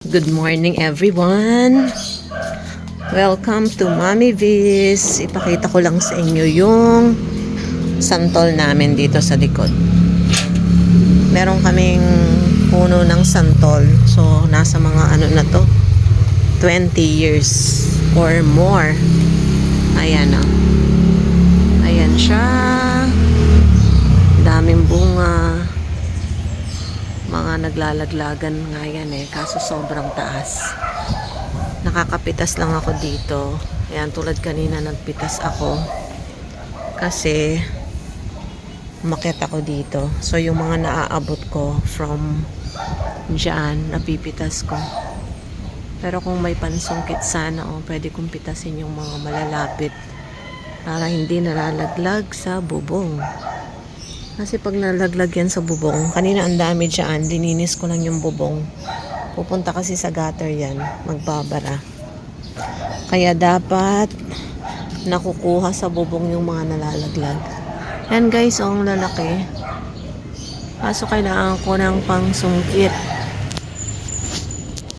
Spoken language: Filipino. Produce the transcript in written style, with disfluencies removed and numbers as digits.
Good morning everyone. Welcome to Mommy Viz. Ipakita ko lang sa inyo yung santol namin dito sa likod. Meron kaming puno ng santol. So nasa mga ano na to, 20 years or more. Ayan o. Ayan siya. Daming bunga. Mga naglalaglagan nga yan kaso sobrang taas. Nakakapitas lang ako dito. Ayan, tulad kanina nagpitas ako kasi umakyat ako dito. So yung mga naaabot ko from dyan, napipitas ko. Pero kung may pansungkit sana, pwede kong pitasin yung mga malalapit para hindi nalalaglag sa bubong. Kasi pag nalaglag yan sa bubong, kanina ang dami dyan, dininis ko lang yung bubong. Pupunta kasi sa gutter yan, magbabara. Kaya dapat nakukuha sa bubong yung mga nalalaglag. Yan guys, ang lalaki. Kaso kailangan ko ng pangsungkit.